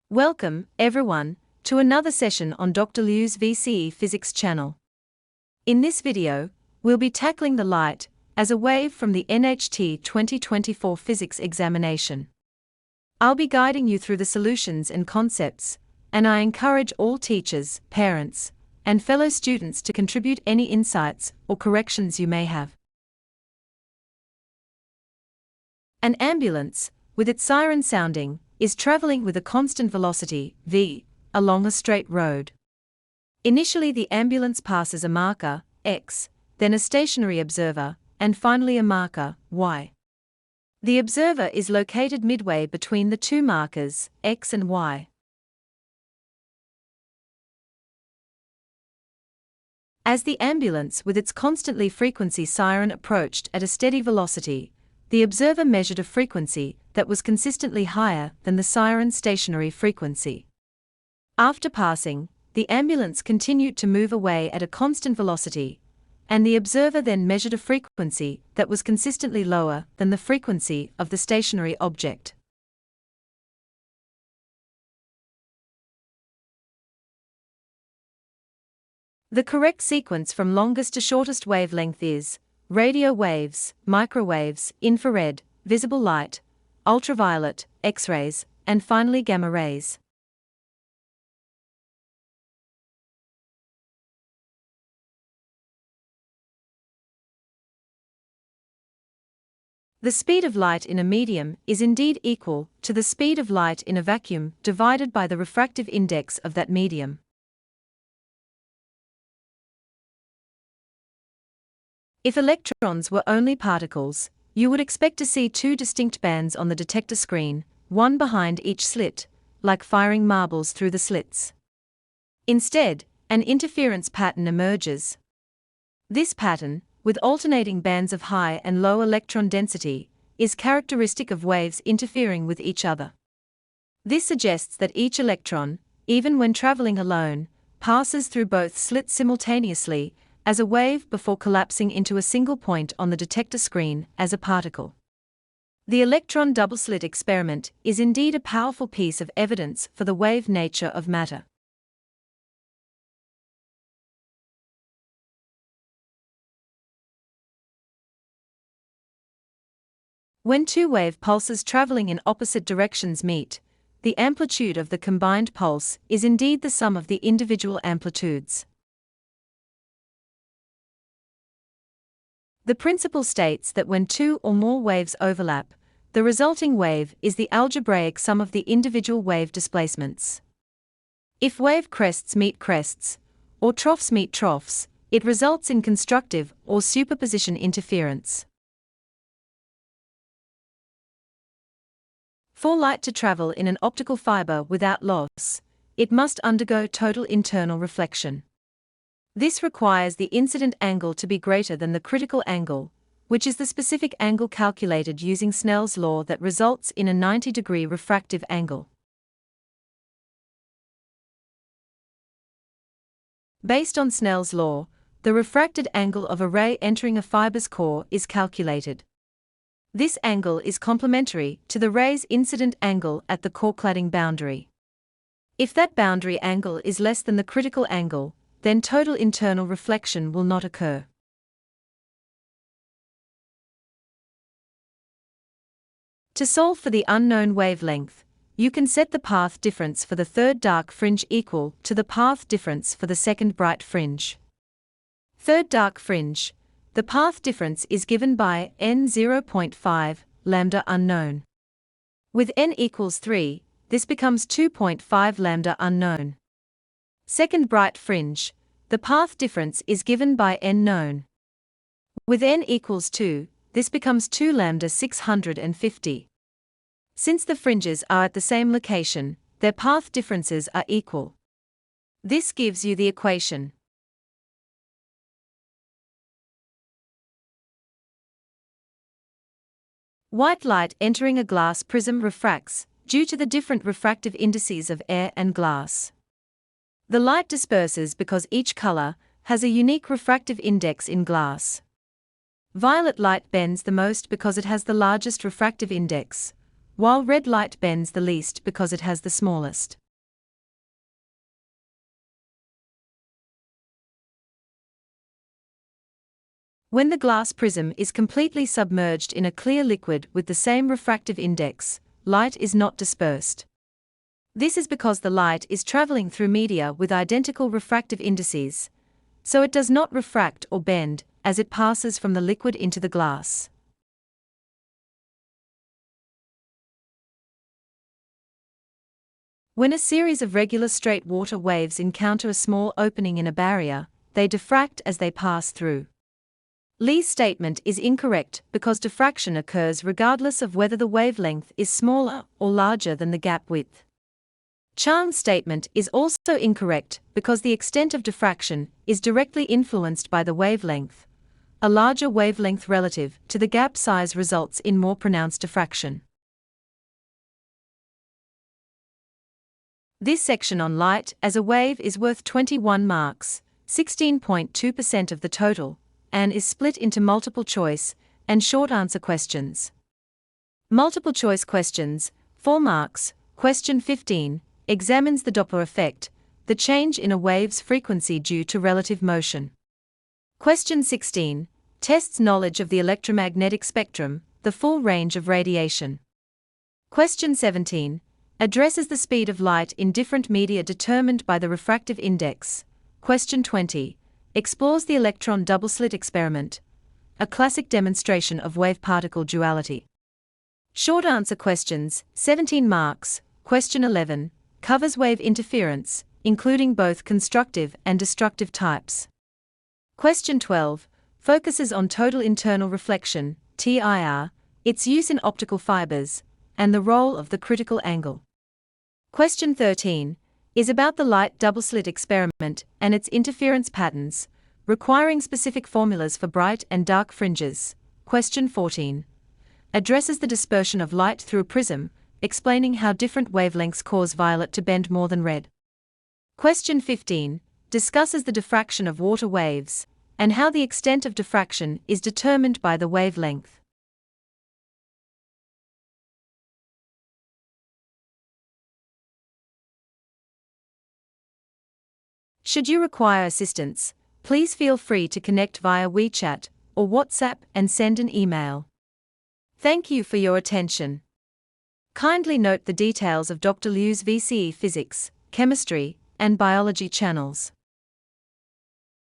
Welcome, everyone, to another session on Dr. Liu's VCE Physics channel. In this video, we'll be tackling the light as a wave from the NHT 2024 physics examination. I'll be guiding you through the solutions and concepts, and I encourage all teachers, parents, and fellow students to contribute any insights or corrections you may have. An ambulance, with its siren sounding, is traveling with a constant velocity, v, along a straight road. Initially the ambulance passes a marker, x, then a stationary observer, and finally a marker, y. The observer is located midway between the two markers, x and y. As the ambulance with its constantly frequency siren approached at a steady velocity, the observer measured a frequency that was consistently higher than the siren's stationary frequency. After passing, the ambulance continued to move away at a constant velocity, and the observer then measured a frequency that was consistently lower than the frequency of the stationary object. The correct sequence from longest to shortest wavelength is radio waves, microwaves, infrared, visible light, ultraviolet, X-rays, and finally gamma rays. The speed of light in a medium is indeed equal to the speed of light in a vacuum divided by the refractive index of that medium. If electrons were only particles, you would expect to see two distinct bands on the detector screen, one behind each slit, like firing marbles through the slits. Instead, an interference pattern emerges. This pattern, with alternating bands of high and low electron density, is characteristic of waves interfering with each other. This suggests that each electron, even when traveling alone, passes through both slits simultaneously, as a wave before collapsing into a single point on the detector screen as a particle. The electron double-slit experiment is indeed a powerful piece of evidence for the wave nature of matter. When two wave pulses traveling in opposite directions meet, the amplitude of the combined pulse is indeed the sum of the individual amplitudes. The principle states that when two or more waves overlap, the resulting wave is the algebraic sum of the individual wave displacements. If wave crests meet crests, or troughs meet troughs, it results in constructive or superposition interference. For light to travel in an optical fiber without loss, it must undergo total internal reflection. This requires the incident angle to be greater than the critical angle, which is the specific angle calculated using Snell's law that results in a 90-degree refractive angle. Based on Snell's law, the refracted angle of a ray entering a fiber's core is calculated. This angle is complementary to the ray's incident angle at the core cladding boundary. If that boundary angle is less than the critical angle, then total internal reflection will not occur. To solve for the unknown wavelength, you can set the path difference for the third dark fringe equal to the path difference for the second bright fringe. Third dark fringe, the path difference is given by n 0.5, lambda unknown. With n equals 3, this becomes 2.5 lambda unknown. Second bright fringe, the path difference is given by n known. With n equals 2, this becomes 2 lambda 650. Since the fringes are at the same location, their path differences are equal. This gives you the equation. White light entering a glass prism refracts, due to the different refractive indices of air and glass. The light disperses because each color has a unique refractive index in glass. Violet light bends the most because it has the largest refractive index, while red light bends the least because it has the smallest. When the glass prism is completely submerged in a clear liquid with the same refractive index, light is not dispersed. This is because the light is traveling through media with identical refractive indices, so it does not refract or bend as it passes from the liquid into the glass. When a series of regular straight water waves encounter a small opening in a barrier, they diffract as they pass through. Lee's statement is incorrect because diffraction occurs regardless of whether the wavelength is smaller or larger than the gap width. Charn's statement is also incorrect because the extent of diffraction is directly influenced by the wavelength. A larger wavelength relative to the gap size results in more pronounced diffraction. This section on light as a wave is worth 21 marks, 16.2% of the total, and is split into multiple choice and short answer questions. Multiple choice questions, 4 marks. Question 15 examines the Doppler effect, the change in a wave's frequency due to relative motion. Question 16 tests knowledge of the electromagnetic spectrum, the full range of radiation. Question 17 addresses the speed of light in different media determined by the refractive index. Question 20 explores the electron double-slit experiment, a classic demonstration of wave-particle duality. Short answer questions, 17 marks. Question 11 covers wave interference, including both constructive and destructive types. Question 12 focuses on total internal reflection, TIR, its use in optical fibers, and the role of the critical angle. Question 13 is about the light double-slit experiment and its interference patterns, requiring specific formulas for bright and dark fringes. Question 14 addresses the dispersion of light through a prism, explaining how different wavelengths cause violet to bend more than red. Question 15 discusses the diffraction of water waves, and how the extent of diffraction is determined by the wavelength. Should you require assistance, please feel free to connect via WeChat or WhatsApp and send an email. Thank you for your attention. Kindly note the details of Dr. Liu's VCE Physics, Chemistry, and Biology channels.